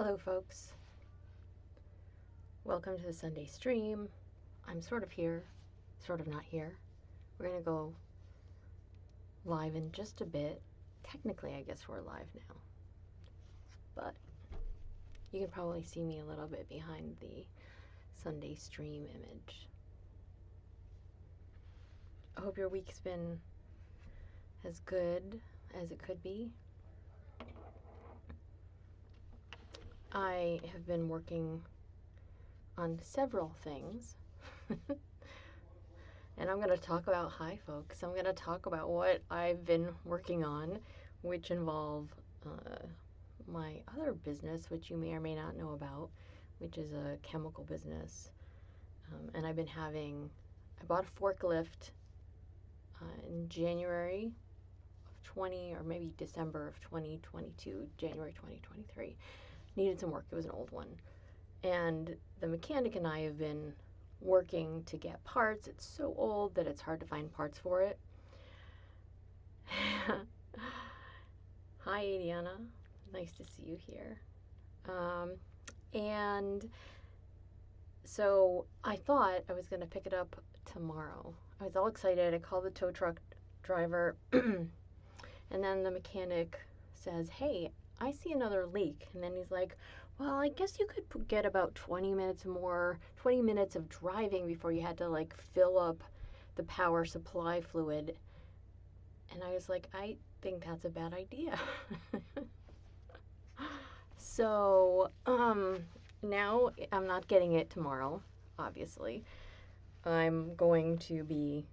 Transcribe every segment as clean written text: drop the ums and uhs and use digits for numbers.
Hello, folks. Welcome to the Sunday stream. I'm sort of here, sort of not here. We're going to go live in just a bit. Technically, I guess we're live now. But you can probably see me a little bit behind the Sunday stream image. I hope your week's been as good as it could be. I have been working on several things. And I'm going to talk about, hi folks, I'm going to talk about what I've been working on, which involve my other business, which you may or may not know about, which is a chemical business. And I bought a forklift in January of 20, or maybe December of 2022, January 2023. Needed some work. It was an old one. And the mechanic and I have been working to get parts. It's so old that it's hard to find parts for it. Hi, Adriana. Nice to see you here. And so I thought I was going to pick it up tomorrow. I was all excited. I called the tow truck driver, and then the mechanic says, hey, I see another leak. And then he's like, well, I guess you could get about 20 minutes of driving before you had to like fill up the power supply fluid. And I was like, I think that's a bad idea. So now I'm not getting it tomorrow, obviously. I'm going to be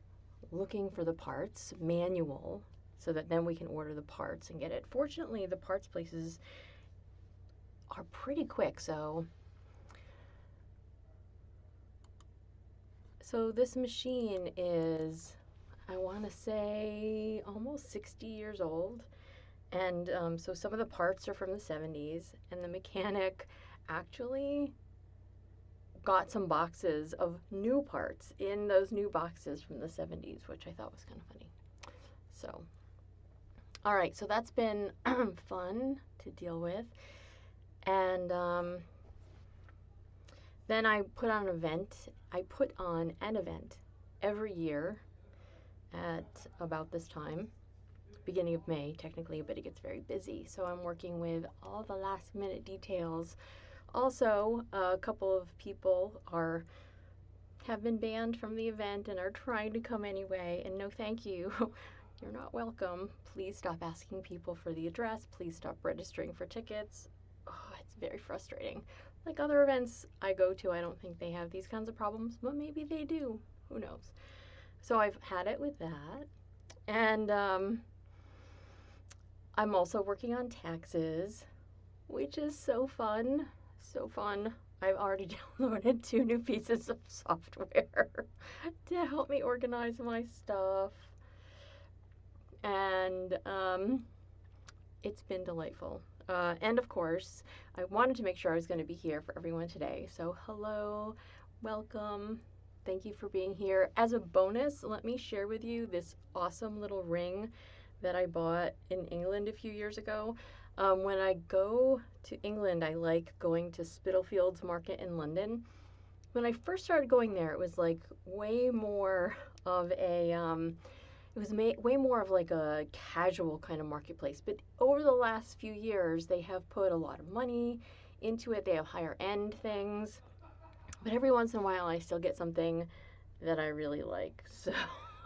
looking for the parts, manual, so that then we can order the parts and get it. Fortunately, the parts places are pretty quick, so this machine is, I want to say, almost 60 years old. And so some of the parts are from the 70s, and the mechanic actually got some boxes of new parts in those new boxes from the 70s, which I thought was kind of funny. So, all right, so that's been fun to deal with. And then I put on an event every year at about this time, beginning of May, technically, but it gets very busy. So I'm working with all the last minute details. Also, a couple of people have been banned from the event and are trying to come anyway, and no thank you. You're not welcome. Please stop asking people for the address. Please stop registering for tickets. Oh, it's very frustrating. Like other events I go to, I don't think they have these kinds of problems, but maybe they do. Who knows? So I've had it with that. And I'm also working on taxes, which is so fun. So fun. I've already downloaded 2 new pieces of software to help me organize my stuff. And it's been delightful. And of course, I wanted to make sure I was going to be here for everyone today. So hello, welcome. Thank you for being here. As a bonus, let me share with you this awesome little ring that I bought in England a few years ago. When I go to England, I like going to Spitalfields Market in London. When I first started going there, it was like way more of a way more of like a casual kind of marketplace. But over the last few years, they have put a lot of money into it. They have higher end things. But every once in a while, I still get something that I really like. So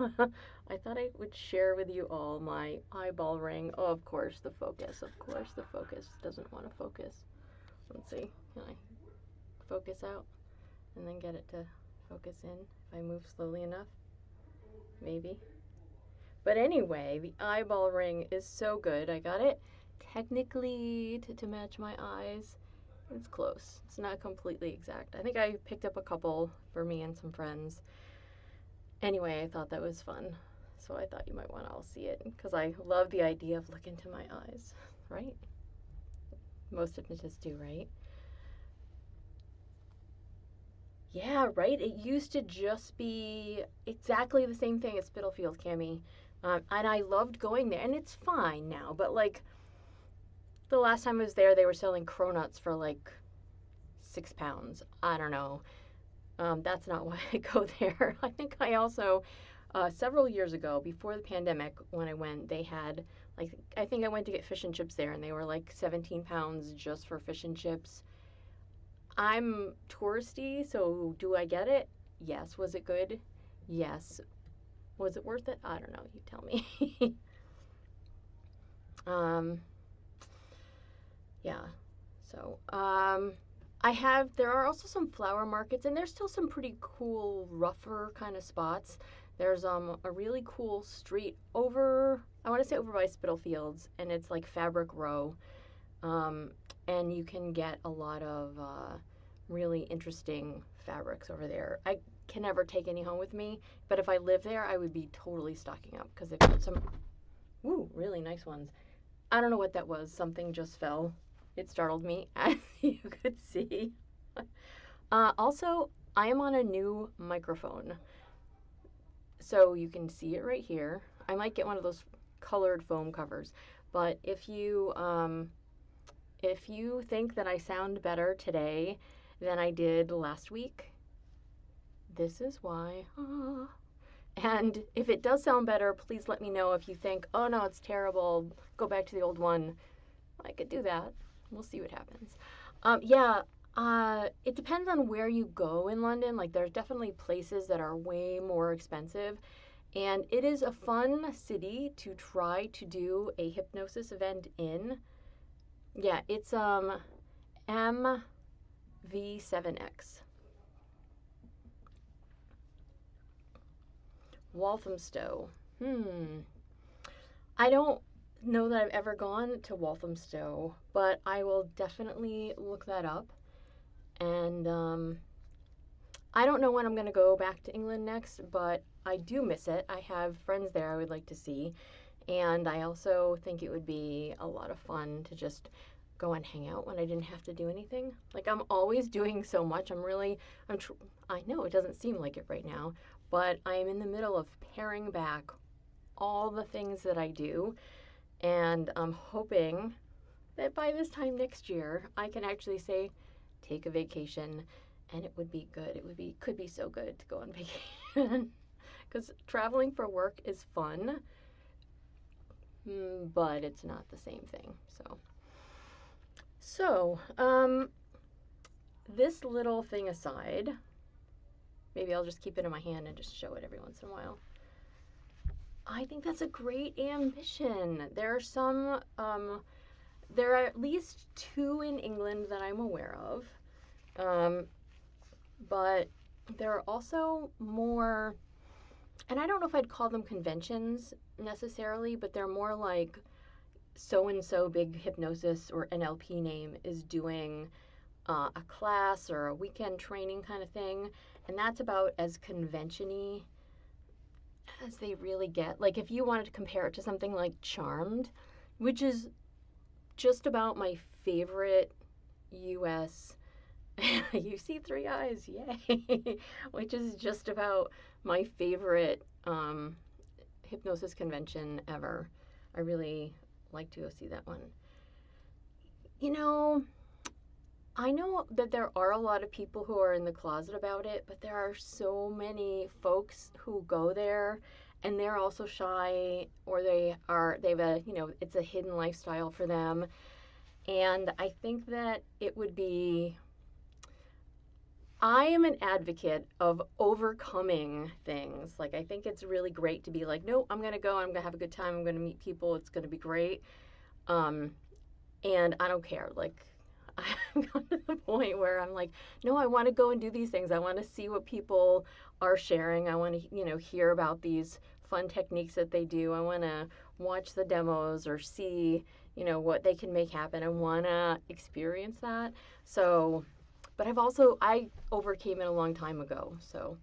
I thought I would share with you all my eyeball ring. Oh, of course, the focus. Of course, the focus doesn't want to focus. Let's see. Can I focus out and then get it to focus in if I move slowly enough? Maybe. But anyway, the eyeball ring is so good. I got it technically to match my eyes. It's close. It's not completely exact. I think I picked up a couple for me and some friends. Anyway, I thought that was fun. So I thought you might want to all see it because I love the idea of looking into my eyes, right? Most hypnotists do, right? Yeah, right? It used to just be exactly the same thing as Spitalfields, Cami. And I loved going there, and it's fine now, but like the last time I was there, they were selling cronuts for like £6. I don't know. That's not why I go there. I think I also, several years ago, before the pandemic, when I went, they had, like, I think I went to get fish and chips there, and they were like £17 just for fish and chips. I'm touristy, so do I get it? Yes. Was it good? Yes. Was it worth it? I don't know. You tell me. um, yeah. So, there are also some flower markets, and there's still some pretty cool, rougher kind of spots. There's a really cool street over, I want to say over by Spitalfields, and it's like Fabric Row. Um, and you can get a lot of really interesting fabrics over there. I can never take any home with me, but if I live there, I would be totally stocking up because they've got some, really nice ones. I don't know what that was. Something just fell. It startled me, as you could see. Also, I am on a new microphone, so you can see it right here. I might get one of those colored foam covers, but if you think that I sound better today than I did last week, this is why. And if it does sound better, please let me know. If you think, oh no, it's terrible, go back to the old one, I could do that. We'll see what happens. It depends on where you go in London. Like, there's definitely places that are way more expensive. And it is a fun city to try to do a hypnosis event in. Yeah, it's MV7X. Walthamstow. I don't know that I've ever gone to Walthamstow, but I will definitely look that up. And I don't know when I'm going to go back to England next, but I do miss it. I have friends there I would like to see. And I also think it would be a lot of fun to just go and hang out when I didn't have to do anything. Like, I'm always doing so much. I know it doesn't seem like it right now, but I'm in the middle of paring back all the things that I do. And I'm hoping that by this time next year, I can actually say, take a vacation, and it would be good. Could be so good to go on vacation. Because traveling for work is fun, but it's not the same thing. So, this little thing aside, maybe I'll just keep it in my hand and just show it every once in a while. I think that's a great ambition. There are at least 2 in England that I'm aware of, but there are also more, and I don't know if I'd call them conventions necessarily, but they're more like so-and-so big hypnosis or NLP name is doing a class or a weekend training kind of thing, and that's about as convention-y as they really get. Like, if you wanted to compare it to something like Charmed, which is just about my favorite US you see 3 eyes, yay, which is just about my favorite hypnosis convention ever. I really like to go see that one. You know, I know that there are a lot of people who are in the closet about it, but there are so many folks who go there and they're also shy, or they've a, it's a hidden lifestyle for them. And I think that it would be, I am an advocate of overcoming things. Like, I think it's really great to be like, no, I'm going to go, I'm going to have a good time, I'm going to meet people, it's going to be great. And I don't care. Like, I've gotten to the point where I'm like, no, I want to go and do these things. I want to see what people are sharing. I want to, hear about these fun techniques that they do. I want to watch the demos or see, what they can make happen. I want to experience that. So, but I overcame it a long time ago. So,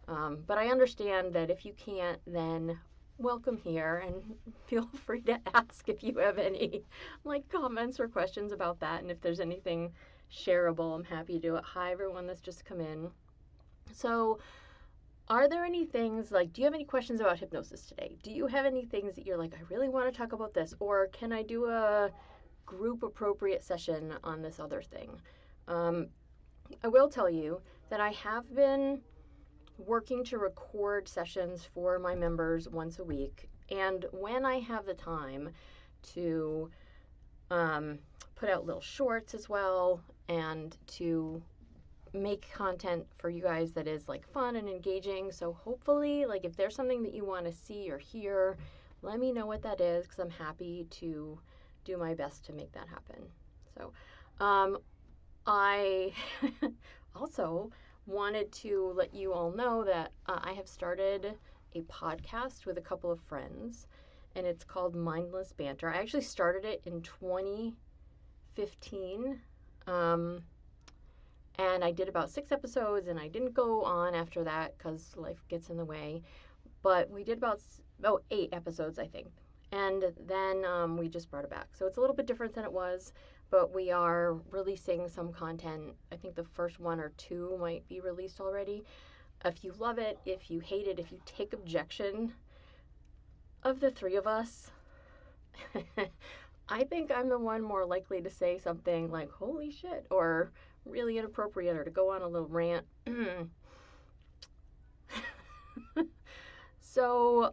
but I understand that if you can't, then welcome here, and feel free to ask if you have any comments or questions about that, and if there's anything shareable, I'm happy to do it. Hi everyone that's just come in. So, are there any things, do you have any questions about hypnosis today? Do you have any things that you're like, I really want to talk about this, or can I do a group appropriate session on this other thing. I will tell you that I have been working to record sessions for my members once a week. And when I have the time to put out little shorts as well, and to make content for you guys that is like fun and engaging. So hopefully, like, if there's something that you want to see or hear, let me know what that is, because I'm happy to do my best to make that happen. So I also wanted to let you all know that I have started a podcast with a couple of friends, and it's called Mindless Banter. I actually started it in 2015, and I did about 6 episodes, and I didn't go on after that because life gets in the way. But we did about 8 episodes, I think. And then we just brought it back. So it's a little bit different than it was, but we are releasing some content. I think the first 1 or 2 might be released already. If you love it, if you hate it, if you take objection, of the 3 of us, I think I'm the one more likely to say something like, holy shit, or really inappropriate, or to go on a little rant. So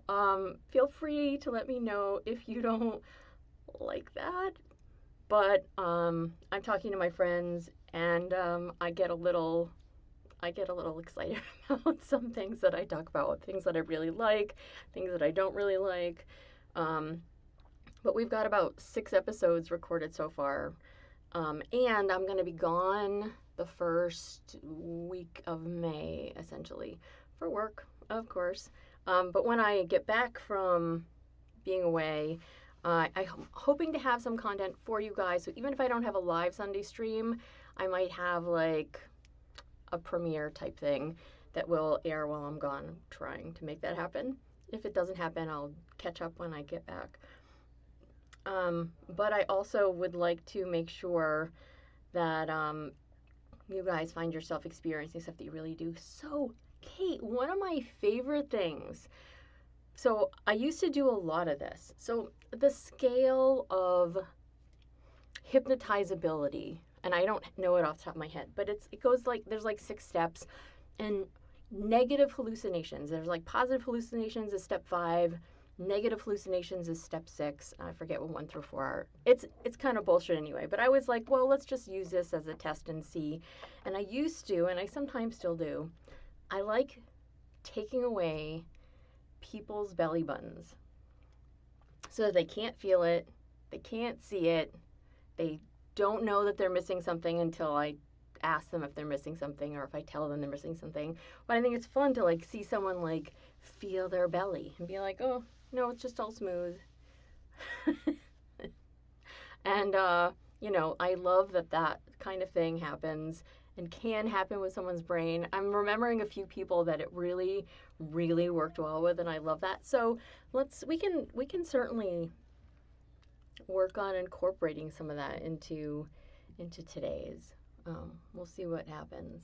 feel free to let me know if you don't like that. But I'm talking to my friends, and I get a little excited about some things that I talk about, things that I really like, things that I don't really like. But we've got about 6 episodes recorded so far. And I'm going to be gone the first week of May, essentially, for work, of course. But when I get back from being away, I'm hoping to have some content for you guys. So even if I don't have a live Sunday stream, I might have like a premiere type thing that will air while I'm gone. I'm trying to make that happen. If it doesn't happen, I'll catch up when I get back. But I also would like to make sure that you guys find yourself experiencing stuff that you really do. So, Kate, one of my favorite things. So I used to do a lot of this. So the scale of hypnotizability, and I don't know it off the top of my head, but it goes like, there's like 6 steps, and negative hallucinations. There's like positive hallucinations is step 5. Negative hallucinations is step 6. I forget what 1 through 4 are. It's kind of bullshit anyway, but I was like, well, let's just use this as a test and see. And I used to, and I sometimes still do, I like taking away people's belly buttons so that they can't feel it, they can't see it, they don't know that they're missing something until I ask them if they're missing something, or if I tell them they're missing something. But I think it's fun to like see someone like feel their belly and be like, oh, no, it's just all smooth. And you know, I love that kind of thing happens and can happen with someone's brain. I'm remembering a few people that it really, really worked well with, and I love that. So we can certainly work on incorporating some of that into today's. We'll see what happens.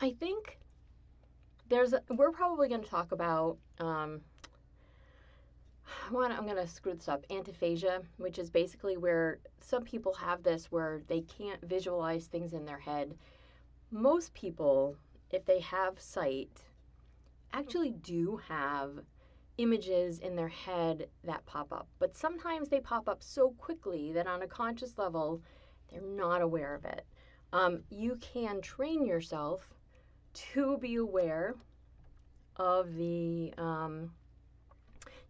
I think we're probably going to talk about I'm going to screw this up, antiphasia, which is basically where some people have this where they can't visualize things in their head. Most people, if they have sight, actually do have images in their head that pop up. But sometimes they pop up so quickly that on a conscious level, they're not aware of it. You can train yourself to be aware of the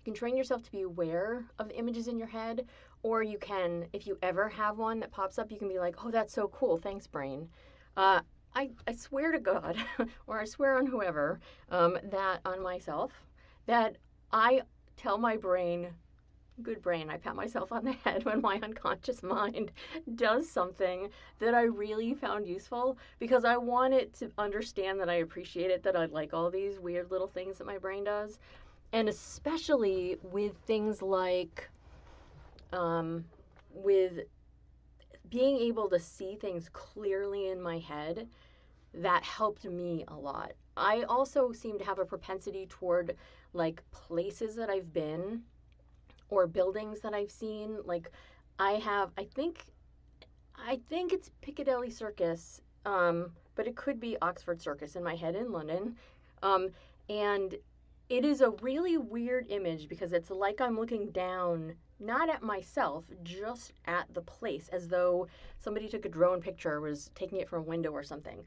you can train yourself to be aware of the images in your head, or you can, if you ever have one that pops up, you can be like, oh, that's so cool, thanks, brain. I swear to God, or I swear on whoever, that on myself, that I tell my brain, good brain, I pat myself on the head when my unconscious mind does something that I really found useful, because I want it to understand that I appreciate it, that I like all these weird little things that my brain does. And especially with things like, with being able to see things clearly in my head, that helped me a lot. I also seem to have a propensity toward like places that I've been, or buildings that I've seen. Like I think it's Piccadilly Circus, but it could be Oxford Circus in my head in London. Um, and it is a really weird image because it's like I'm looking down, not at myself, just at the place, as though somebody took a drone picture, was taking it from a window or something.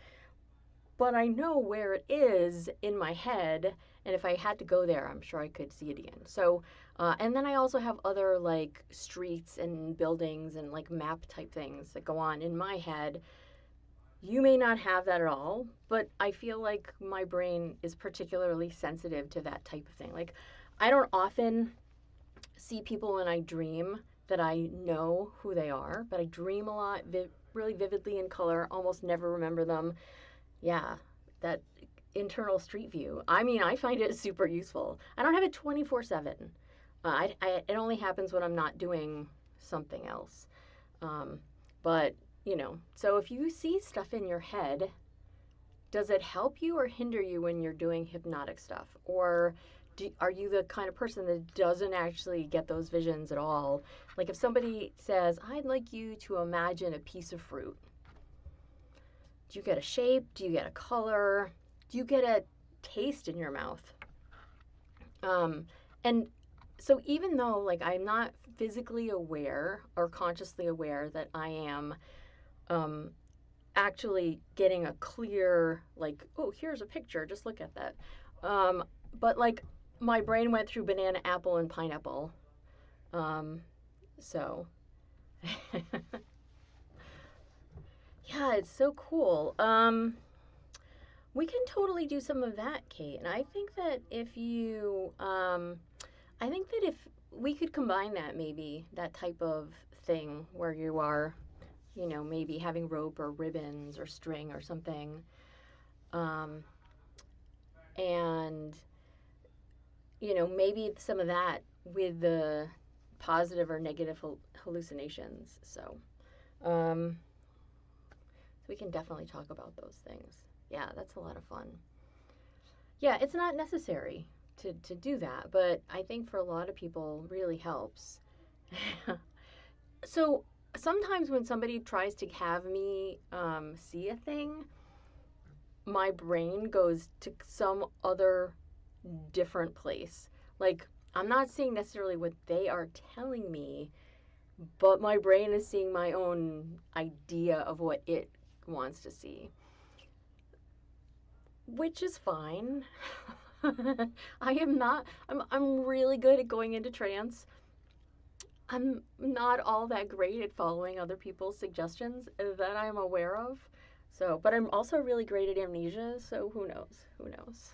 But I know where it is in my head, and if I had to go there, I'm sure I could see it again. So, and then I also have other like streets and buildings and like map type things that go on in my head. You may not have that at all, but I feel like my brain is particularly sensitive to that type of thing. Like, I don't often see people when I dream that I know who they are, but I dream a lot, really vividly in color, almost never remember them. Yeah, that internal street view. I mean, I find it super useful. I don't have it 24/7. It only happens when I'm not doing something else. Um, but, so if you see stuff in your head, does it help you or hinder you when you're doing hypnotic stuff? Or are you the kind of person that doesn't actually get those visions at all? Like if somebody says, I'd like you to imagine a piece of fruit. Do you get a shape? Do you get a color? Do you get a taste in your mouth? And so even though like I'm not physically aware or consciously aware that I am um, actually getting a clear like, oh, here's a picture, just look at that. But like my brain went through banana, apple, and pineapple. Um, so yeah, it's so cool. We can totally do some of that, Kate. And I think that if we could combine that, maybe that type of thing where you are, maybe having rope or ribbons or string or something, um, and maybe some of that with the positive or negative hallucinations. Um, so we can definitely talk about those things. Yeah, that's a lot of fun. Yeah, it's not necessary to do that, but I think for a lot of people really helps. So sometimes when somebody tries to have me see a thing, my brain goes to some other different place. Like, I'm not seeing necessarily what they are telling me, but my brain is seeing my own idea of what it wants to see, which is fine. I'm really good at going into trance. I'm not all that great at following other people's suggestions that I'm aware of. So, but I'm also really great at amnesia, so who knows? Who knows?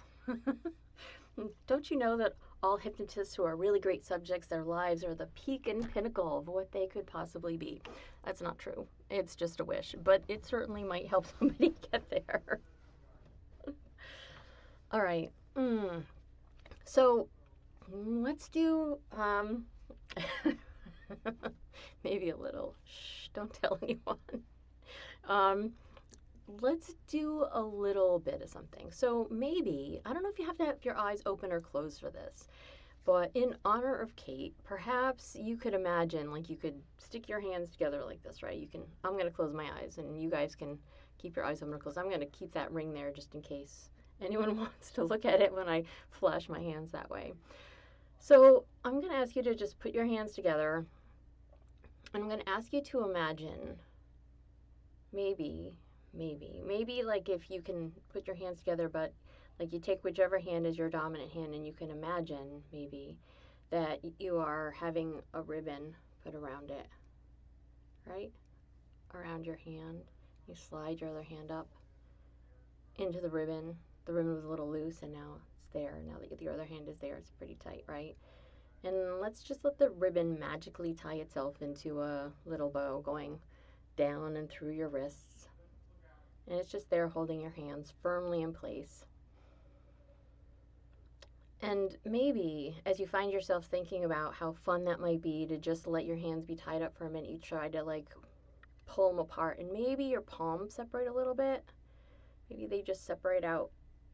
Don't you know that all hypnotists who are really great subjects, their lives are the peak and pinnacle of what they could possibly be? That's not true. It's just a wish, but it certainly might help somebody get there. All right. So let's do maybe a little. Shh, don't tell anyone. Um, let's do a little bit of something. So maybe, I don't know if you have to have your eyes open or closed for this, but in honor of Kate, perhaps you could imagine, like you could stick your hands together like this, right? I'm going to close my eyes and you guys can keep your eyes open or closed. I'm going to keep that ring there just in case anyone wants to look at it when I flash my hands that way. So I'm going to ask you to just put your hands together. And I'm going to ask you to imagine maybe, maybe like if you can put your hands together, but like you take whichever hand is your dominant hand and you can imagine maybe that you are having a ribbon put around it, right? Around your hand. You slide your other hand up into the ribbon. The ribbon was a little loose and now it's there. Now that your other hand is there, it's pretty tight, right? And let's just let the ribbon magically tie itself into a little bow going down and through your wrists. And it's just there holding your hands firmly in place. And maybe as you find yourself thinking about how fun that might be to just let your hands be tied up for a minute, you try to like pull them apart and maybe your palms separate a little bit. Maybe they just separate out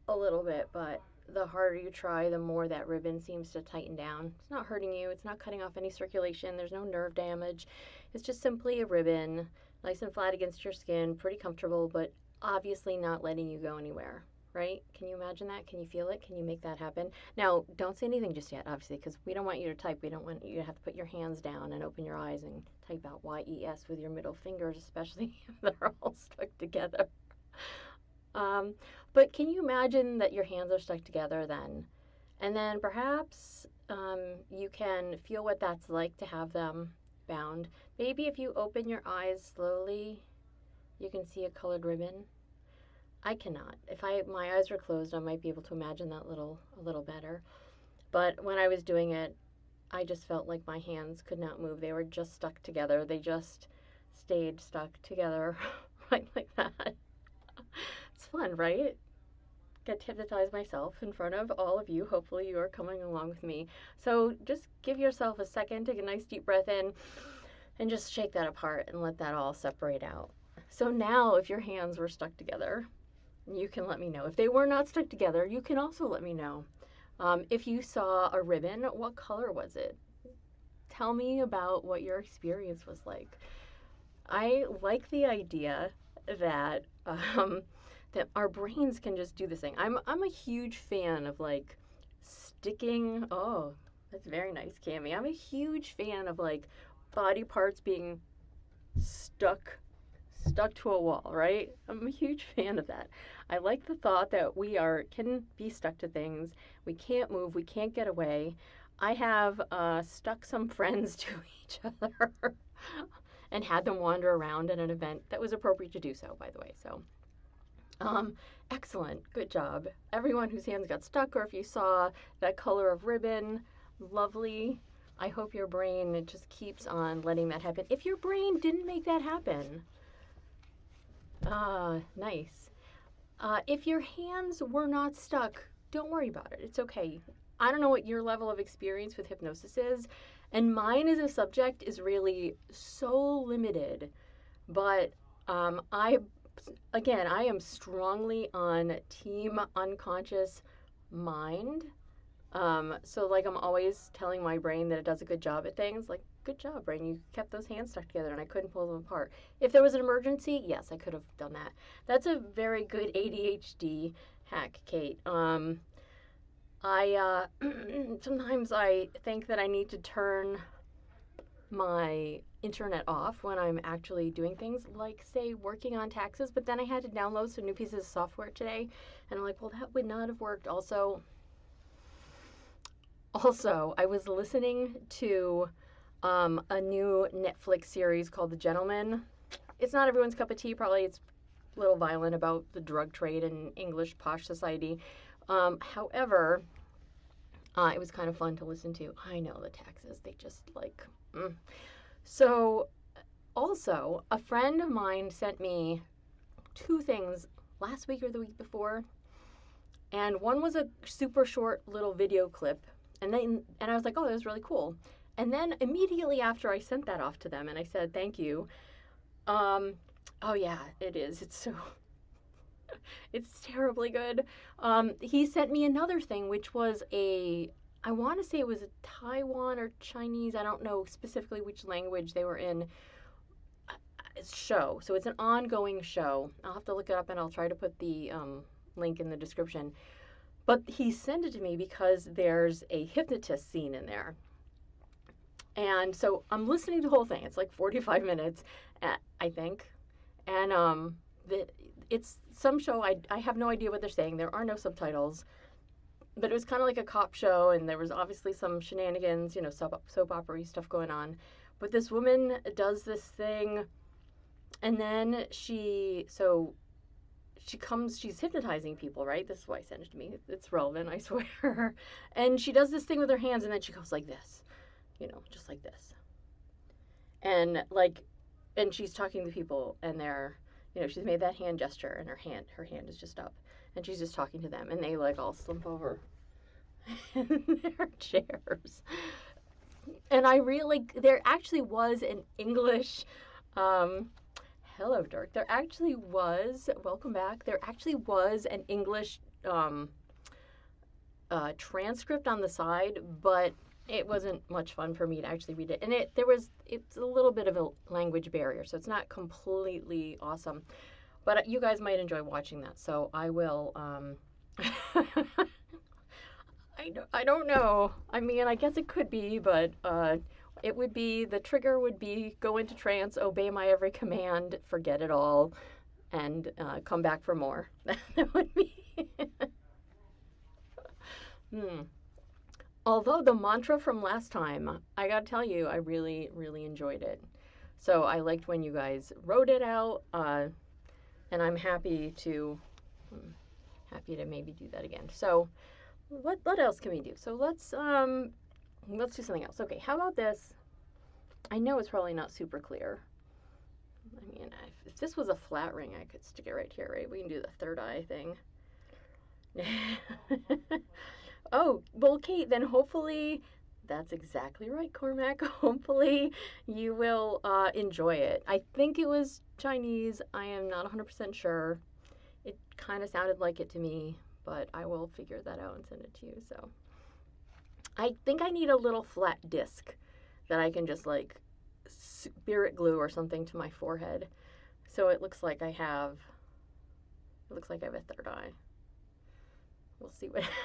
a little bit, but the harder you try, the more that ribbon seems to tighten down. It's not hurting you, it's not cutting off any circulation, there's no nerve damage. It's just simply a ribbon, nice and flat against your skin, pretty comfortable, but obviously not letting you go anywhere, right? Can you imagine that? Can you feel it? Can you make that happen? Now, don't say anything just yet, obviously, because we don't want you to type. We don't want you to have to put your hands down and open your eyes and type out YES with your middle fingers, especially if they're all stuck together. Um, but can you imagine that your hands are stuck together then? And then perhaps you can feel what that's like to have them bound. Maybe if you open your eyes slowly, you can see a colored ribbon. I cannot. If my eyes were closed, I might be able to imagine that a little better. But when I was doing it, I just felt like my hands could not move. They were just stuck together. They just stayed stuck together right like that. It's fun, right? Get to hypnotize myself in front of all of you. Hopefully you are coming along with me. So just give yourself a second, take a nice deep breath in, and just shake that apart and let that all separate out. So now if your hands were stuck together, you can let me know. If they were not stuck together, you can also let me know. If you saw a ribbon, what color was it? Tell me about what your experience was like. I like the idea that that our brains can just do this thing. I'm a huge fan of like sticking. Oh, that's very nice, Cami. I'm a huge fan of like body parts being stuck to a wall, right? I'm a huge fan of that. I like the thought that we can be stuck to things. We can't move. We can't get away. I have stuck some friends to each other and had them wander around at an event that was appropriate to do so, by the way. So, excellent. Good job. Everyone whose hands got stuck, or if you saw that color of ribbon, lovely. I hope your brain just keeps on letting that happen. If your brain didn't make that happen, nice. If your hands were not stuck, don't worry about it. It's okay. I don't know what your level of experience with hypnosis is, and mine as a subject is really so limited. But I am strongly on team unconscious mind. So like I'm always telling my brain that it does a good job at things. Like, good job, brain. You kept those hands stuck together and I couldn't pull them apart. If there was an emergency, yes, I could have done that. That's a very good ADHD hack, Kate. I sometimes I think that I need to turn my internet off when I'm actually doing things like, say, working on taxes, but then I had to download some new pieces of software today, and I'm like, well, that would not have worked. Also, I was listening to a new Netflix series called The Gentleman. It's not everyone's cup of tea. Probably it's a little violent about the drug trade in English posh society. However, it was kind of fun to listen to. I know the taxes, they just like... So, also, a friend of mine sent me two things last week or the week before, and one was a super short little video clip, and I was like, oh, that was really cool. And then immediately after I sent that off to them, and I said thank you. Oh yeah, it is. It's so it's terribly good. He sent me another thing, which was I want to say it was a Taiwan or Chinese, I don't know specifically which language they were in, show. So it's an ongoing show. I'll have to look it up and I'll try to put the link in the description. But he sent it to me because there's a hypnotist scene in there. And so I'm listening to the whole thing. It's like 45 minutes, I think. And it's some show, I have no idea what they're saying. There are no subtitles. But it was kind of like a cop show, and there was obviously some shenanigans, soap opera stuff going on. But this woman does this thing, and then she's hypnotizing people, right? This is why I sent it to me. It's relevant, I swear. And she does this thing with her hands, and then she goes like this, just like this. And she's talking to people, and she's made that hand gesture, and her hand is just up. And she's just talking to them, and they all slump over in their chairs. And I really, there actually was an English, hello, Dirk. There actually was, welcome back. There actually was an English transcript on the side, but it wasn't much fun for me to actually read it. And it's a little bit of a language barrier, so it's not completely awesome. But you guys might enjoy watching that, so I will. I don't know. I mean, I guess it could be, but it would be the trigger would be go into trance, obey my every command, forget it all, and come back for more. That would be. Hmm. Although the mantra from last time, I gotta tell you, I really, really enjoyed it. So I liked when you guys wrote it out, and I'm happy to maybe do that again. So what else can we do? So let's do something else. Okay, how about this? I know it's probably not super clear. I mean, if this was a flat ring, I could stick it right here, right? We can do the third eye thing. Oh, well, Kate, then hopefully that's exactly right, Cormac. Hopefully you will enjoy it. I think it was Chinese. I am not 100% sure. It kind of sounded like it to me, but I will figure that out and send it to you. So I think I need a little flat disc that I can just like spirit glue or something to my forehead. So it looks like I have a third eye. We'll see what happens.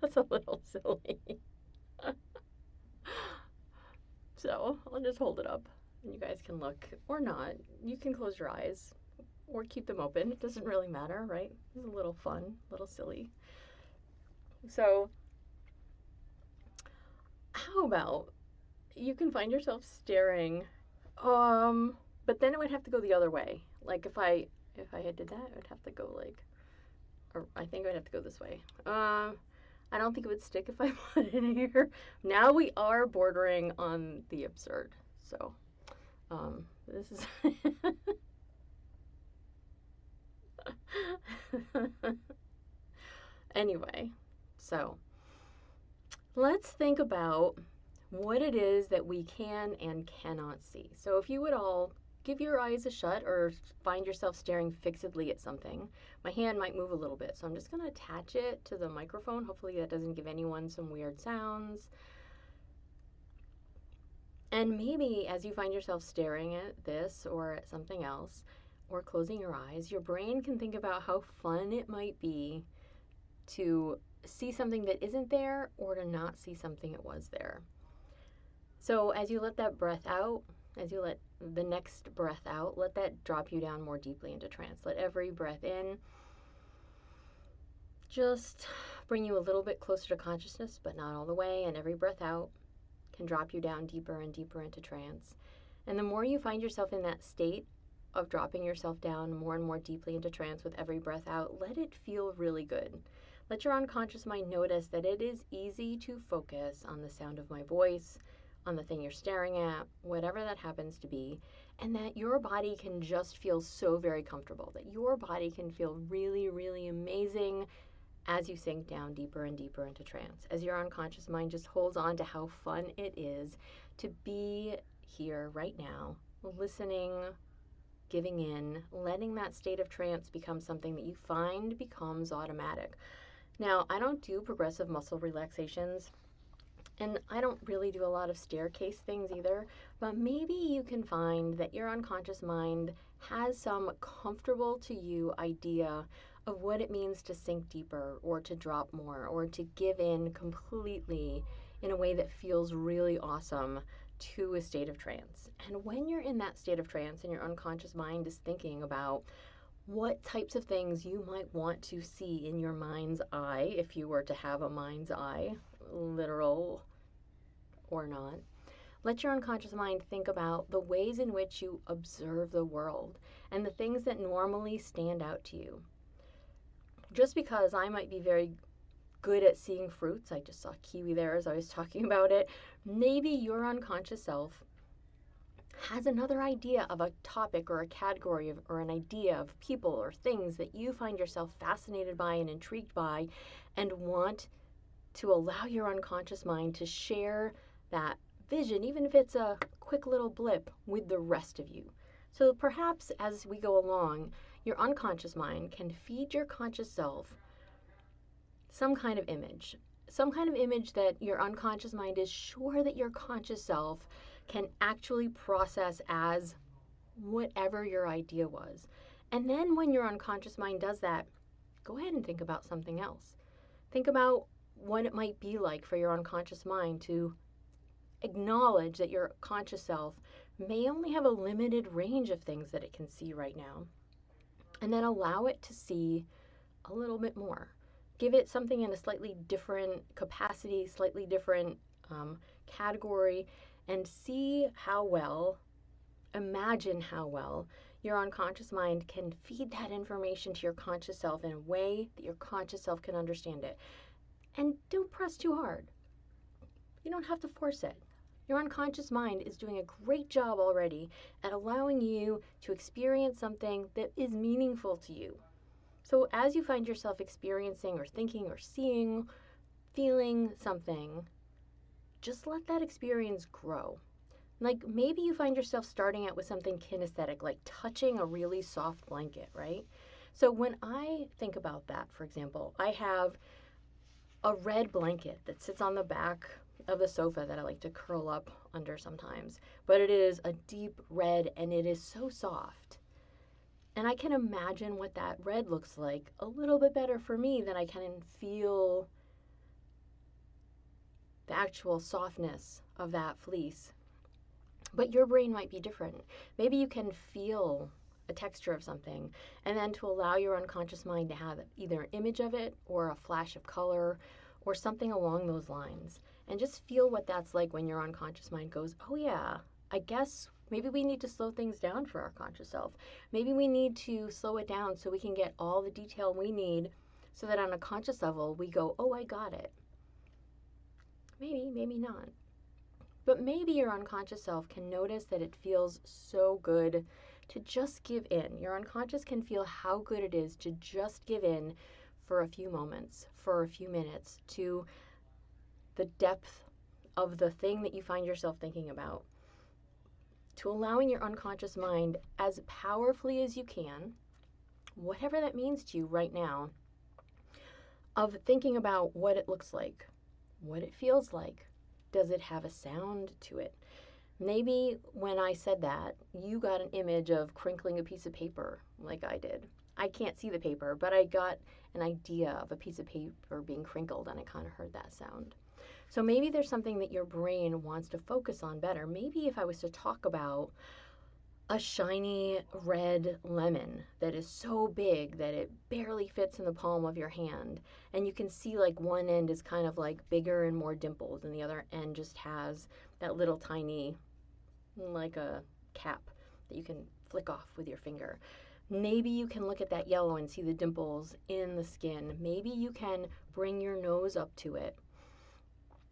That's a little silly. So I'll just hold it up and you guys can look or not. You can close your eyes or keep them open. It doesn't really matter, right? It's a little fun, a little silly. So how about you can find yourself staring, but then it would have to go the other way. Like if I had did that, it would have to go like, or I think it would have to go this way. I don't think it would stick if I put it in here. Now we are bordering on the absurd. So, this is. Anyway, so let's think about what it is that we can and cannot see. So, if you would all give your eyes a shut or find yourself staring fixedly at something, my hand might move a little bit. So, I'm just going to attach it to the microphone. Hopefully, that doesn't give anyone some weird sounds. And maybe as you find yourself staring at this or at something else, or closing your eyes, your brain can think about how fun it might be to see something that isn't there or to not see something that was there. So as you let that breath out, as you let the next breath out, let that drop you down more deeply into trance. Let every breath in just bring you a little bit closer to consciousness, but not all the way. And every breath out can drop you down deeper and deeper into trance. And the more you find yourself in that state of dropping yourself down more and more deeply into trance with every breath out, let it feel really good. Let your unconscious mind notice that it is easy to focus on the sound of my voice, on the thing you're staring at, whatever that happens to be, and that your body can just feel so very comfortable, that your body can feel really, really amazing as you sink down deeper and deeper into trance, as your unconscious mind just holds on to how fun it is to be here right now, listening, giving in, letting that state of trance become something that you find becomes automatic. Now, I don't do progressive muscle relaxations, and I don't really do a lot of staircase things either, but maybe you can find that your unconscious mind has some comfortable to you idea of what it means to sink deeper or to drop more or to give in completely in a way that feels really awesome to a state of trance. And when you're in that state of trance and your unconscious mind is thinking about what types of things you might want to see in your mind's eye, if you were to have a mind's eye, literal or not, let your unconscious mind think about the ways in which you observe the world and the things that normally stand out to you. Just because I might be very good at seeing fruits, I just saw kiwi there as I was talking about it, maybe your unconscious self has another idea of a topic or a category of, or an idea of people or things that you find yourself fascinated by and intrigued by and want to allow your unconscious mind to share that vision, even if it's a quick little blip, with the rest of you. So perhaps as we go along, your unconscious mind can feed your conscious self some kind of image. Some kind of image that your unconscious mind is sure that your conscious self can actually process as whatever your idea was. And then when your unconscious mind does that, go ahead and think about something else. Think about what it might be like for your unconscious mind to acknowledge that your conscious self may only have a limited range of things that it can see right now, and then allow it to see a little bit more. Give it something in a slightly different capacity, slightly different category, and see how well, imagine how well your unconscious mind can feed that information to your conscious self in a way that your conscious self can understand it. And don't press too hard. You don't have to force it. Your unconscious mind is doing a great job already at allowing you to experience something that is meaningful to you. So as you find yourself experiencing or thinking or seeing, feeling something, just let that experience grow. Like maybe you find yourself starting out with something kinesthetic, like touching a really soft blanket, right? So when I think about that, for example, I have a red blanket that sits on the back of the sofa that I like to curl up under sometimes. But it is a deep red and it is so soft. And I can imagine what that red looks like a little bit better for me than I can feel the actual softness of that fleece. But your brain might be different. Maybe you can feel a texture of something, and then to allow your unconscious mind to have either an image of it or a flash of color or something along those lines. And just feel what that's like when your unconscious mind goes, oh yeah, I guess maybe we need to slow things down for our conscious self. Maybe we need to slow it down so we can get all the detail we need so that on a conscious level we go, oh, I got it. Maybe, maybe not. But maybe your unconscious self can notice that it feels so good to just give in. Your unconscious can feel how good it is to just give in for a few moments, for a few minutes, to the depth of the thing that you find yourself thinking about, to allowing your unconscious mind as powerfully as you can, whatever that means to you right now, of thinking about what it looks like, what it feels like. Does it have a sound to it? Maybe when I said that, you got an image of crinkling a piece of paper like I did. I can't see the paper, but I got an idea of a piece of paper being crinkled and I kind of heard that sound. So maybe there's something that your brain wants to focus on better. Maybe if I was to talk about a shiny red lemon that is so big that it barely fits in the palm of your hand, and you can see like one end is kind of like bigger and more dimpled and the other end just has that little tiny, like a cap that you can flick off with your finger. Maybe you can look at that yellow and see the dimples in the skin. Maybe you can bring your nose up to it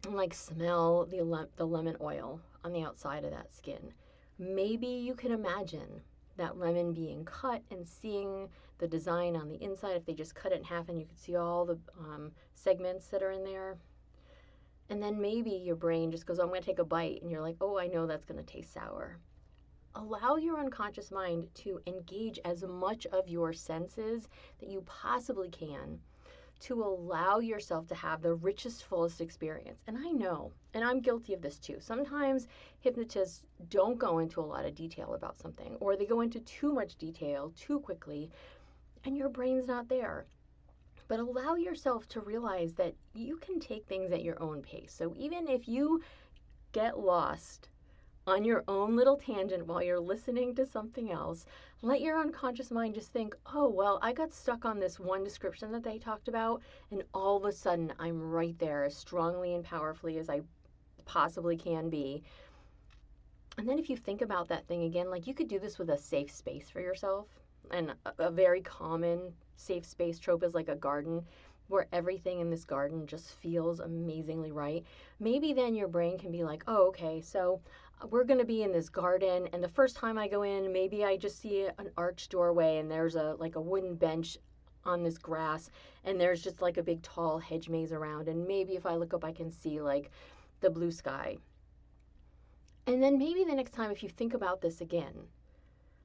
and like smell the lemon oil on the outside of that skin. Maybe you can imagine that lemon being cut and seeing the design on the inside. If they just cut it in half and you could see all the segments that are in there. And then maybe your brain just goes, oh, I'm going to take a bite. And you're like, oh, I know that's going to taste sour. Allow your unconscious mind to engage as much of your senses that you possibly can to allow yourself to have the richest, fullest experience. And I know, and I'm guilty of this too. Sometimes hypnotists don't go into a lot of detail about something, or they go into too much detail too quickly, and your brain's not there. But allow yourself to realize that you can take things at your own pace. So even if you get lost on your own little tangent while you're listening to something else, let your unconscious mind just think, oh, well, I got stuck on this one description that they talked about, and all of a sudden I'm right there as strongly and powerfully as I possibly can be. And then if you think about that thing again, like you could do this with a safe space for yourself. And a very common safe space trope is like a garden where everything in this garden just feels amazingly right. Maybe then your brain can be like, oh, okay, so we're going to be in this garden, and the first time I go in, maybe I just see an arched doorway and there's a wooden bench on this grass, and there's just like a big tall hedge maze around, and maybe if I look up I can see like the blue sky. And then maybe the next time if you think about this again,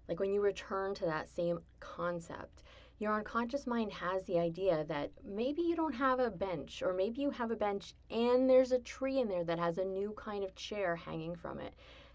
like when you return to that same concept, your unconscious mind has the idea that maybe you don't have a bench, or maybe you have a bench and there's a tree in there that has a new kind of chair hanging from it.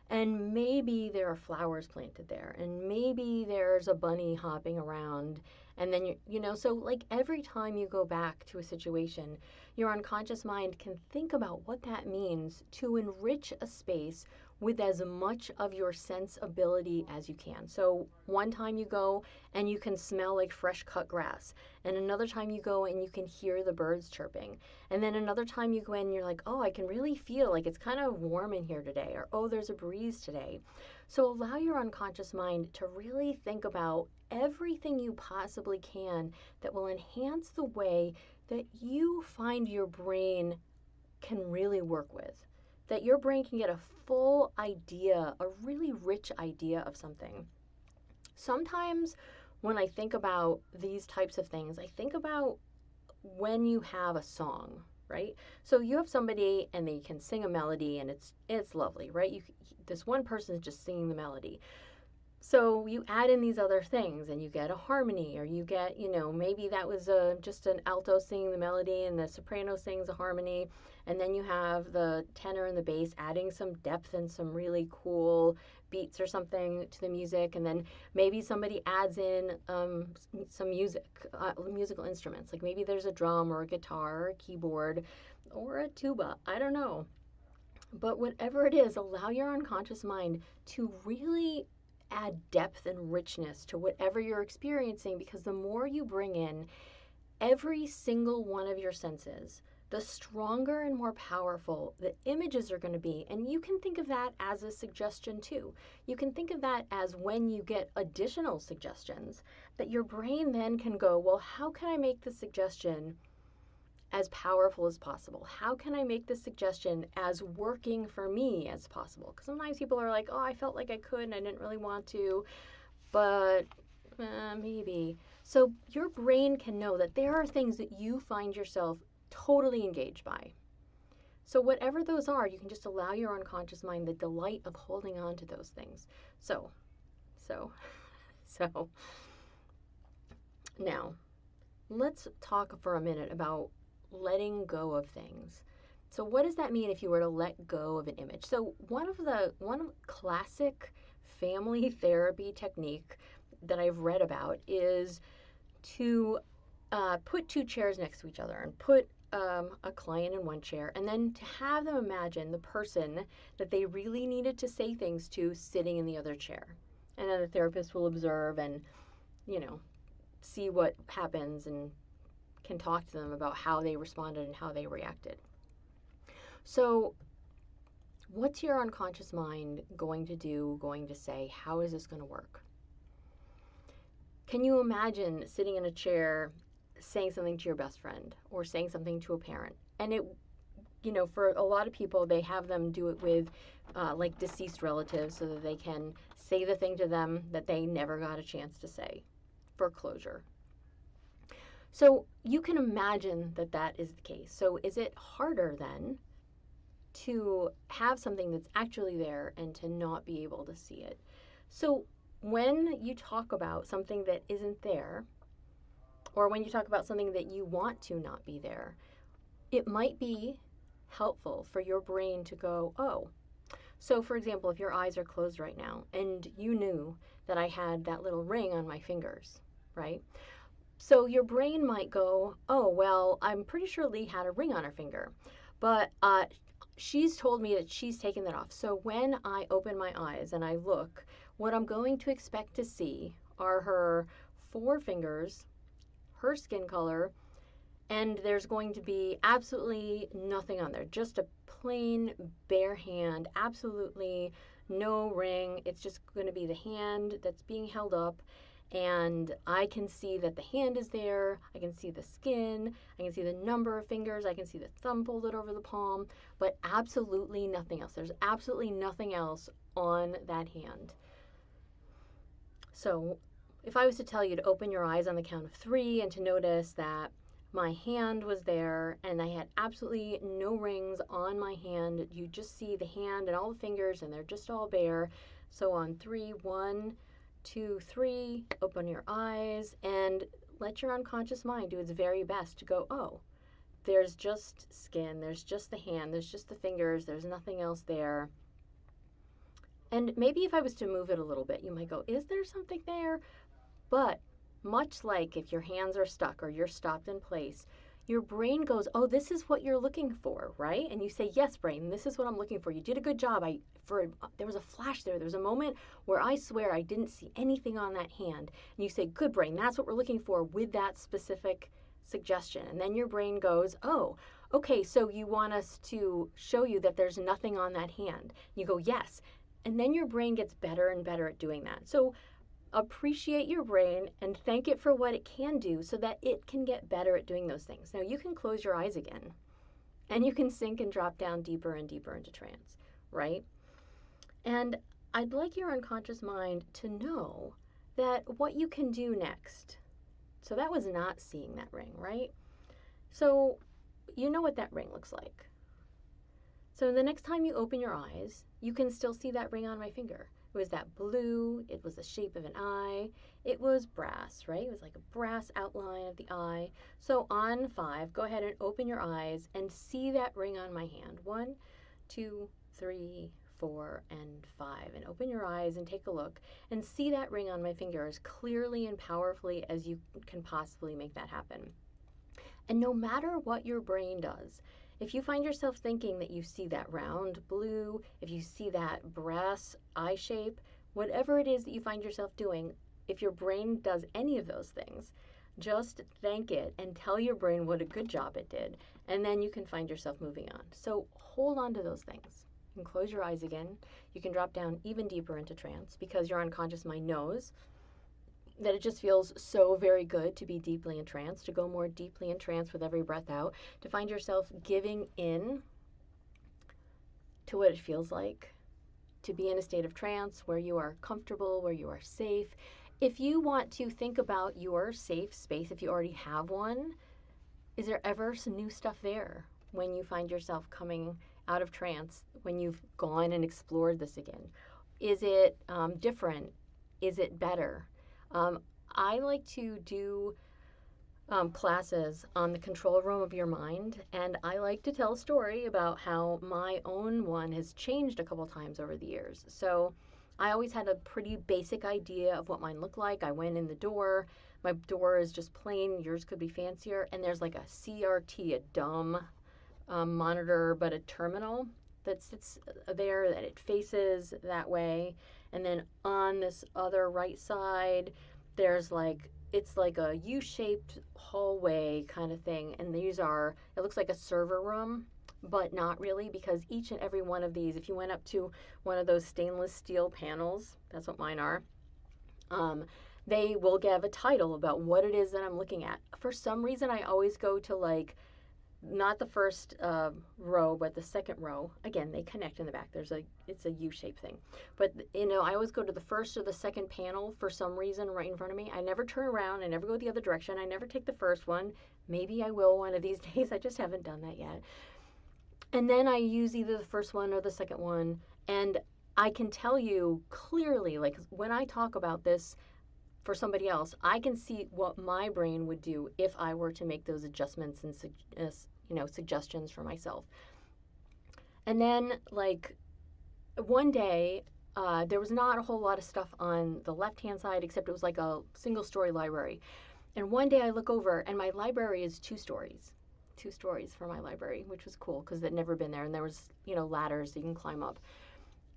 And maybe there are flowers planted there, and maybe there's a bunny hopping around. And then, so like every time you go back to a situation, your unconscious mind can think about what that means to enrich a space with as much of your sensibility as you can. So one time you go and you can smell like fresh cut grass, and another time you go and you can hear the birds chirping, and then another time you go in and you're like, oh, I can really feel like it's kind of warm in here today, or oh, there's a breeze today. So allow your unconscious mind to really think about everything you possibly can that will enhance the way that you find your brain can really work with, that your brain can get a full idea, a really rich idea of something. Sometimes when I think about these types of things, I think about when you have a song, right? So you have somebody and they can sing a melody, and it's lovely, right? This one person is just singing the melody. So you add in these other things and you get a harmony, or you get, maybe that was just an alto singing the melody and the soprano sings a harmony. And then you have the tenor and the bass adding some depth and some really cool beats or something to the music. And then maybe somebody adds in some musical instruments. Like maybe there's a drum or a guitar or a keyboard or a tuba. I don't know. But whatever it is, allow your unconscious mind to really add depth and richness to whatever you're experiencing, because the more you bring in every single one of your senses, the stronger and more powerful the images are going to be. And you can think of that as a suggestion too. You can think of that as when you get additional suggestions, that your brain then can go, well, how can I make the suggestion as powerful as possible? How can I make this suggestion as working for me as possible? Because sometimes people are like, oh, I felt like I could and I didn't really want to, but maybe. So your brain can know that there are things that you find yourself totally engaged by. So whatever those are, you can just allow your unconscious mind the delight of holding on to those things. So now let's talk for a minute about letting go of things. So what does that mean if you were to let go of an image? So one classic family therapy technique that I've read about is to put two chairs next to each other and put a client in one chair, and then to have them imagine the person that they really needed to say things to sitting in the other chair. And then the therapist will observe and, see what happens, and can talk to them about how they responded and how they reacted. So what's your unconscious mind going to do, going to say? How is this going to work? Can you imagine sitting in a chair saying something to your best friend or saying something to a parent? And it, for a lot of people, they have them do it with like deceased relatives, so that they can say the thing to them that they never got a chance to say for closure. So you can imagine that that is the case. So is it harder then to have something that's actually there and to not be able to see it? So when you talk about something that isn't there, or when you talk about something that you want to not be there, it might be helpful for your brain to go, oh. So for example, if your eyes are closed right now and you knew that I had that little ring on my fingers, right? So your brain might go, oh, well, I'm pretty sure Lee had a ring on her finger, but she's told me that she's taken that off. So when I open my eyes and I look, what I'm going to expect to see are her 4 fingers, her skin color, and there's going to be absolutely nothing on there, just a plain bare hand, absolutely no ring. It's just going to be the hand that's being held up, and I can see that the hand is there, I can see the skin, I can see the number of fingers, I can see the thumb folded over the palm, but absolutely nothing else. There's absolutely nothing else on that hand. So if I was to tell you to open your eyes on the count of 3 and to notice that my hand was there and I had absolutely no rings on my hand, you just see the hand and all the fingers and they're just all bare. So on 3, 1, 2, 3, open your eyes, and let your unconscious mind do its very best to go, oh, there's just skin, there's just the hand, there's just the fingers, there's nothing else there. And maybe if I was to move it a little bit, you might go, is there something there? But much like if your hands are stuck or you're stopped in place, your brain goes, oh, this is what you're looking for, right? And you say, yes, brain, this is what I'm looking for. You did a good job. There was a flash there. There was a moment where I swear I didn't see anything on that hand. And you say, good, brain, that's what we're looking for with that specific suggestion. And then your brain goes, oh, okay, so you want us to show you that there's nothing on that hand. You go, yes. And then your brain gets better and better at doing that. So appreciate your brain and thank it for what it can do so that it can get better at doing those things. Now you can close your eyes again and you can sink and drop down deeper and deeper into trance, right? And I'd like your unconscious mind to know that what you can do next. So that was not seeing that ring, right? So you know what that ring looks like. So the next time you open your eyes, you can still see that ring on my finger. It was that blue, it was the shape of an eye, it was brass, right? It was like a brass outline of the eye. So on 5, go ahead and open your eyes and see that ring on my hand. 1, 2, 3, 4, and 5. And open your eyes and take a look and see that ring on my finger as clearly and powerfully as you can possibly make that happen. And no matter what your brain does, if you find yourself thinking that you see that round blue, if you see that brass eye shape, whatever it is that you find yourself doing, if your brain does any of those things, just thank it and tell your brain what a good job it did, and then you can find yourself moving on. So hold on to those things. You can close your eyes again. You can drop down even deeper into trance because your unconscious mind knows that it just feels so very good to be deeply entranced, to go more deeply entranced with every breath out, to find yourself giving in to what it feels like, to be in a state of trance where you are comfortable, where you are safe. If you want to think about your safe space, if you already have one, is there ever some new stuff there when you find yourself coming out of trance, when you've gone and explored this again? Is it different? Is it better? I like to do classes on the control room of your mind, and I like to tell a story about how my own one has changed a couple times over the years. So I always had a pretty basic idea of what mine looked like. I went in the door. My door is just plain. Yours could be fancier. And there's like a CRT, a dumb monitor, but a terminal that sits there, that it faces that way. And then on this other right side, there's like, it's like a U-shaped hallway kind of thing. And these are, it looks like a server room, but not really, because each and every one of these, if you went up to one of those stainless steel panels, that's what mine are, they will give a title about what it is that I'm looking at. For some reason, I always go to like, not the first row, but the second row. Again, they connect in the back. It's a U-shaped thing. But, you know, I always go to the first or the second panel for some reason right in front of me. I never turn around. I never go the other direction. I never take the first one. Maybe I will one of these days. I just haven't done that yet. And then I use either the first one or the second one. And I can tell you clearly, like when I talk about this for somebody else, I can see what my brain would do if I were to make those adjustments and suggestions for myself. And then, like, one day, there was not a whole lot of stuff on the left-hand side, except it was like a single-story library. And one day I look over, and my library is 2 stories. 2 stories for my library, which was cool, because they'd never been there, and there was, ladders you can climb up.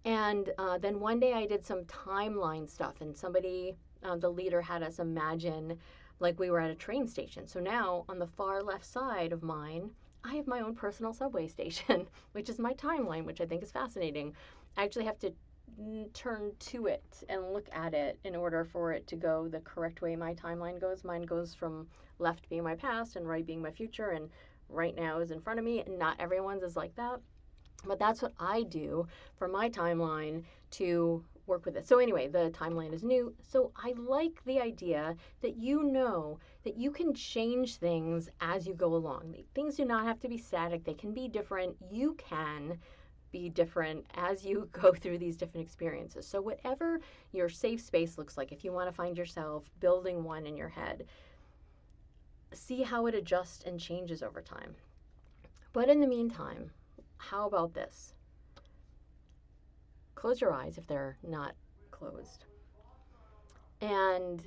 And then one day I did some timeline stuff, and somebody, the leader, had us imagine like we were at a train station. So now on the far left side of mine, I have my own personal subway station, which is my timeline, which I think is fascinating. I actually have to turn to it and look at it in order for it to go the correct way my timeline goes. Mine goes from left being my past and right being my future, and right now is in front of me, and not everyone's is like that. But that's what I do for my timeline to work with it. So anyway, the timeline is new. So I like the idea that you know that you can change things as you go along. Things do not have to be static. They can be different. You can be different as you go through these different experiences. So whatever your safe space looks like, if you want to find yourself building one in your head, see how it adjusts and changes over time. But in the meantime, how about this? Close your eyes if they're not closed. And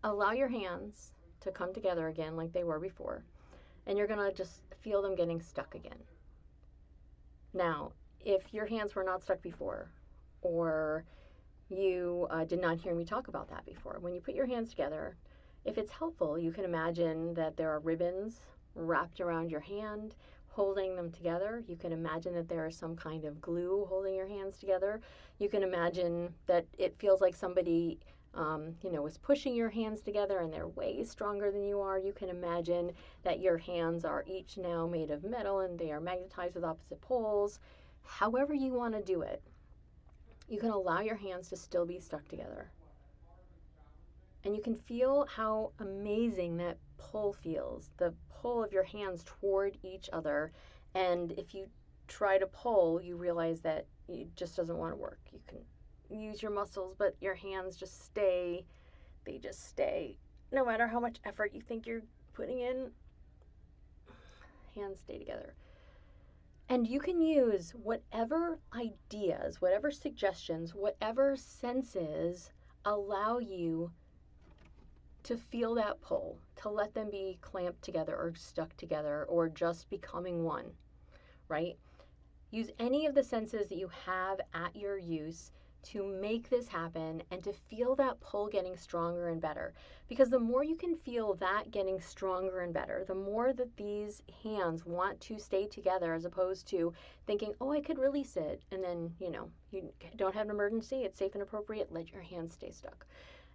allow your hands to come together again like they were before. And you're going to just feel them getting stuck again. Now, if your hands were not stuck before, or you did not hear me talk about that before, when you put your hands together, if it's helpful, you can imagine that there are ribbons wrapped around your hand holding them together. You can imagine that there is some kind of glue holding your hands together. You can imagine that it feels like somebody is pushing your hands together and they're way stronger than you are. You can imagine that your hands are each now made of metal and they are magnetized with opposite poles. However you want to do it, you can allow your hands to still be stuck together. And you can feel how amazing that pull feels, the pull of your hands toward each other. And if you try to pull, you realize that it just doesn't want to work. You can use your muscles, but your hands just stay. They just stay. No matter how much effort you think you're putting in, hands stay together. And you can use whatever ideas, whatever suggestions, whatever senses allow you to feel that pull, to let them be clamped together or stuck together or just becoming one, right? Use any of the senses that you have at your use to make this happen and to feel that pull getting stronger and better. Because the more you can feel that getting stronger and better, the more that these hands want to stay together, as opposed to thinking, oh, I could release it. And then, you don't have an emergency, it's safe and appropriate, let your hands stay stuck.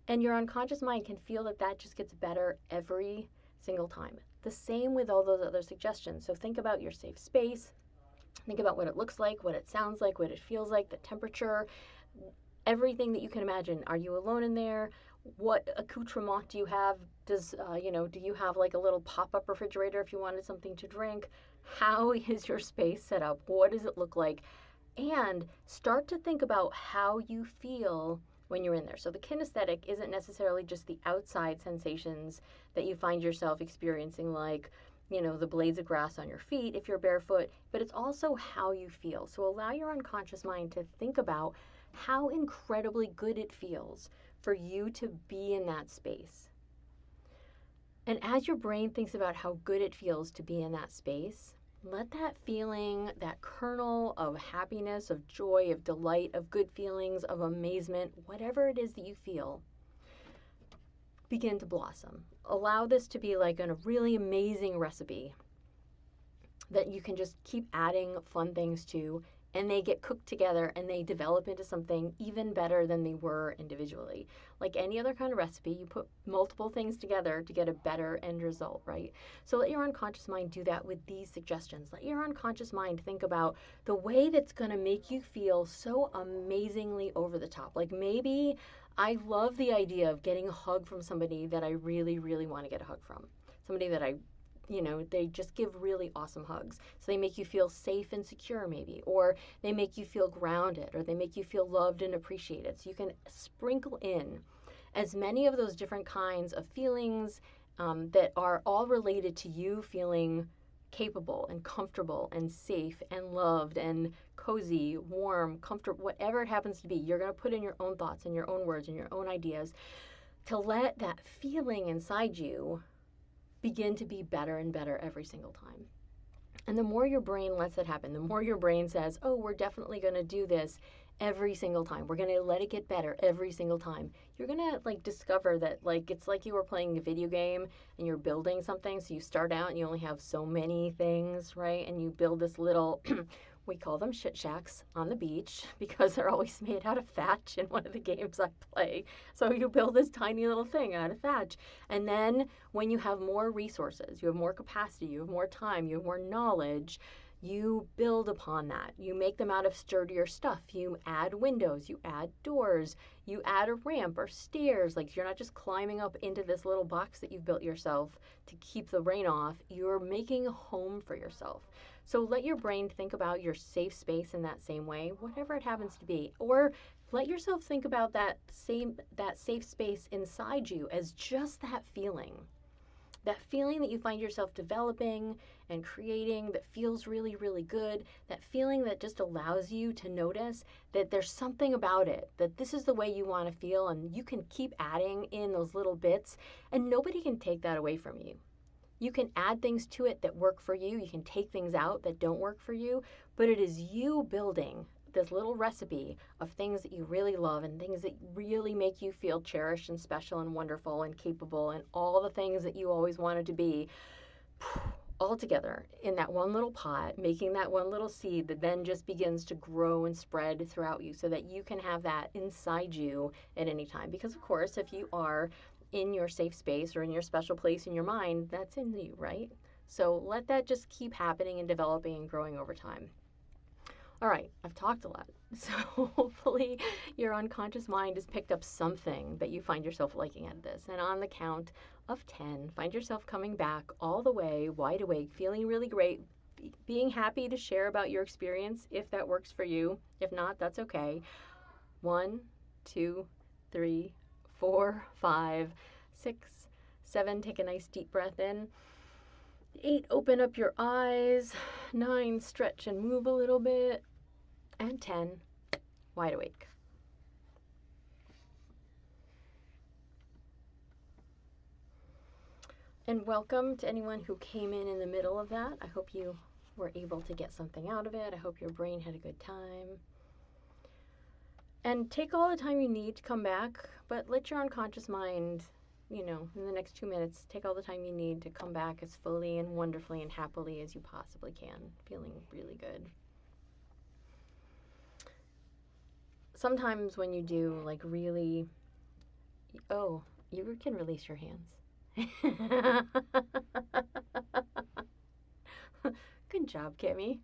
And your unconscious mind can feel that that just gets better every single time. The same with all those other suggestions. So think about your safe space. Think about what it looks like, what it sounds like, what it feels like, the temperature, everything that you can imagine. Are you alone in there? What accoutrement do you have? Do you have like a little pop-up refrigerator if you wanted something to drink? How is your space set up? What does it look like? And start to think about how you feel when you're in there. So the kinesthetic isn't necessarily just the outside sensations that you find yourself experiencing, like, the blades of grass on your feet if you're barefoot, but it's also how you feel. So allow your unconscious mind to think about how incredibly good it feels for you to be in that space. And as your brain thinks about how good it feels to be in that space, let that feeling, that kernel of happiness, of joy, of delight, of good feelings, of amazement, whatever it is that you feel, begin to blossom. Allow this to be like a really amazing recipe that you can just keep adding fun things to, and they get cooked together and they develop into something even better than they were individually. Like any other kind of recipe, you put multiple things together to get a better end result, right? So let your unconscious mind do that with these suggestions. Let your unconscious mind think about the way that's going to make you feel so amazingly over the top. Like maybe I love the idea of getting a hug from somebody that I really, really want to get a hug from. Somebody that they just give really awesome hugs. So they make you feel safe and secure maybe, or they make you feel grounded, or they make you feel loved and appreciated. So you can sprinkle in as many of those different kinds of feelings that are all related to you feeling capable and comfortable and safe and loved and cozy, warm, comfortable, whatever it happens to be. You're going to put in your own thoughts and your own words and your own ideas to let that feeling inside you begin to be better and better every single time. And the more your brain lets it happen, the more your brain says, oh, we're definitely going to do this every single time. We're going to let it get better every single time. You're going to discover that it's like you were playing a video game and you're building something. So you start out and you only have so many things, right? And you build this little we call them shit shacks on the beach because they're always made out of thatch in one of the games I play. So you build this tiny little thing out of thatch. And then when you have more resources, you have more capacity, you have more time, you have more knowledge, you build upon that. You make them out of sturdier stuff. You add windows, you add doors, you add a ramp or stairs. You're not just climbing up into this little box that you've built yourself to keep the rain off. You're making a home for yourself. So let your brain think about your safe space in that same way, whatever it happens to be. Or let yourself think about that safe space inside you as just that feeling. That feeling that you find yourself developing and creating that feels really, really good, that feeling that just allows you to notice that there's something about it, that this is the way you want to feel, and you can keep adding in those little bits, and nobody can take that away from you. You can add things to it that work for you, you can take things out that don't work for you, but it is you building this little recipe of things that you really love and things that really make you feel cherished and special and wonderful and capable and all the things that you always wanted to be, all together in that one little pot, making that one little seed that then just begins to grow and spread throughout you so that you can have that inside you at any time. Because, of course, if you are in your safe space or in your special place in your mind, that's in you, right? So let that just keep happening and developing and growing over time. All right, I've talked a lot. So hopefully your unconscious mind has picked up something that you find yourself liking at this. And on the count of 10, find yourself coming back all the way, wide awake, feeling really great, being happy to share about your experience if that works for you. If not, that's okay. 1, 2, 3, 4, 5, 6, 7. Take a nice deep breath in. 8, open up your eyes. 9, stretch and move a little bit. And 10, wide awake. And welcome to anyone who came in the middle of that. I hope you were able to get something out of it. I hope your brain had a good time. And take all the time you need to come back, but let your unconscious mind, in the next 2 minutes, take all the time you need to come back as fully and wonderfully and happily as you possibly can, feeling really good. Sometimes when you do, really, you can release your hands. Good job, Kimmy.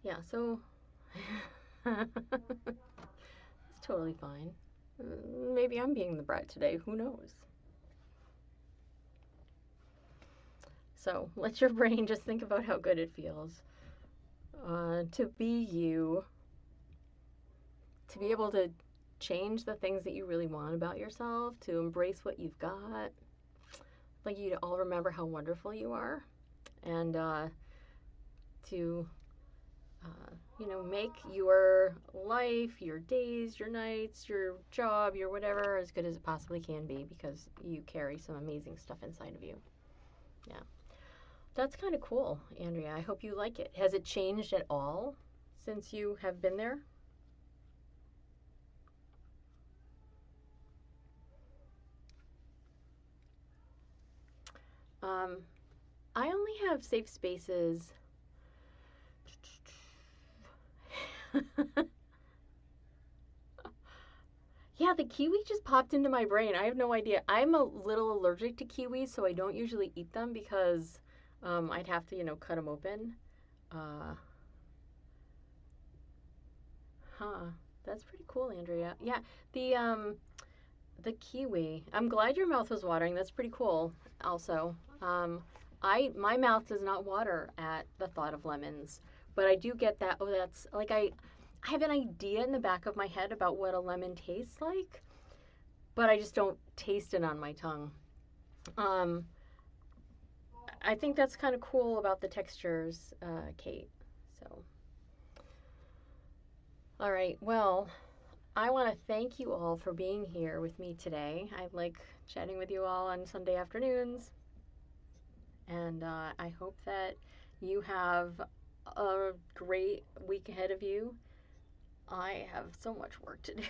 Yeah, so it's totally fine. Maybe I'm being the brat today, who knows? So let your brain just think about how good it feels to be you, to be able to change the things that you really want about yourself, to embrace what you've got, like you to all remember how wonderful you are, and to make your life, your days, your nights, your job, your whatever as good as it possibly can be, because you carry some amazing stuff inside of you. Yeah. That's kind of cool, Andrea. I hope you like it. Has it changed at all since you have been there? I only have safe spaces. Yeah, the kiwi just popped into my brain. I have no idea. I'm a little allergic to kiwis, so I don't usually eat them because I'd have to, cut them open. Uh, huh. That's pretty cool, Andrea. Yeah, the kiwi. I'm glad your mouth was watering. That's pretty cool. Also, my mouth does not water at the thought of lemons, but I do get that. Oh, that's like I have an idea in the back of my head about what a lemon tastes like, but I just don't taste it on my tongue. Um, I think that's kind of cool about the textures, Kate. So, all right. Well, I want to thank you all for being here with me today. I like chatting with you all on Sunday afternoons, and I hope that you have a great week ahead of you. I have so much work to do.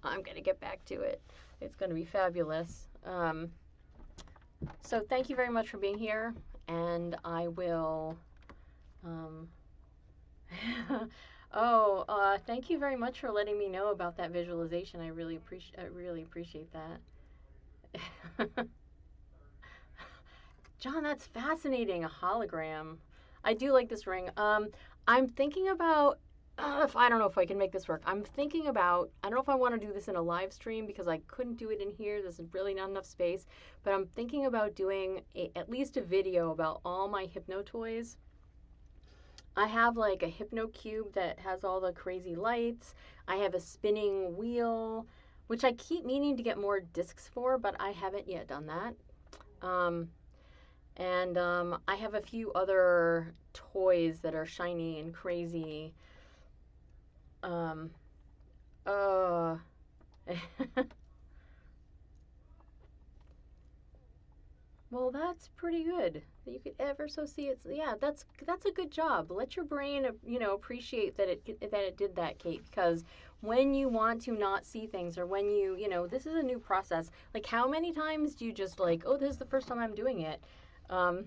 I'm going to get back to it. It's going to be fabulous. So thank you very much for being here, and I will. Um, thank you very much for letting me know about that visualization. I really appreciate that. John, that's fascinating. A hologram. I do like this ring. I'm thinking about if I don't know if I can make this work. I'm thinking about, I don't know if I want to do this in a live stream because I couldn't do it in here. There's really not enough space. But I'm thinking about doing at least a video about all my hypno toys. I have like a hypno cube that has all the crazy lights. I have a spinning wheel, which I keep meaning to get more discs for, but I haven't yet done that. Um, and I have a few other toys that are shiny and crazy. Um, uh, well, that's pretty good. You could ever so see it. Yeah, that's a good job. Let your brain, appreciate that it did that, Kate. Because when you want to not see things, or when this is a new process. Like, how many times do you just like, oh, this is the first time I'm doing it? Um,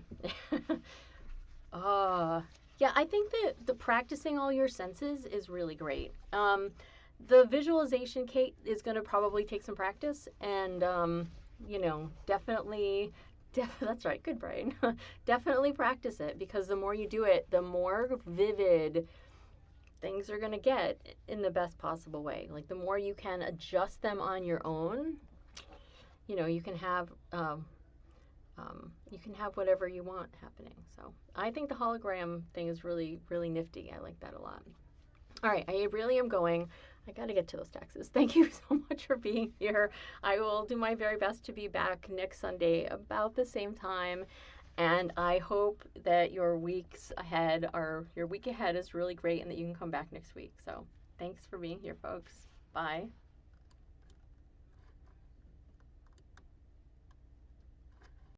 uh, yeah, I think that the practicing all your senses is really great. The visualization, Kate, is going to probably take some practice, and definitely, that's right, good brain. Definitely practice it, because the more you do it, the more vivid things are going to get in the best possible way. Like, the more you can adjust them on your own, you can have whatever you want happening. So I think the hologram thing is really, really nifty. I like that a lot. All right, I really am going. I got to get to those taxes. Thank you so much for being here. I will do my very best to be back next Sunday about the same time. And I hope that your week ahead is really great, and that you can come back next week. So thanks for being here, folks. Bye.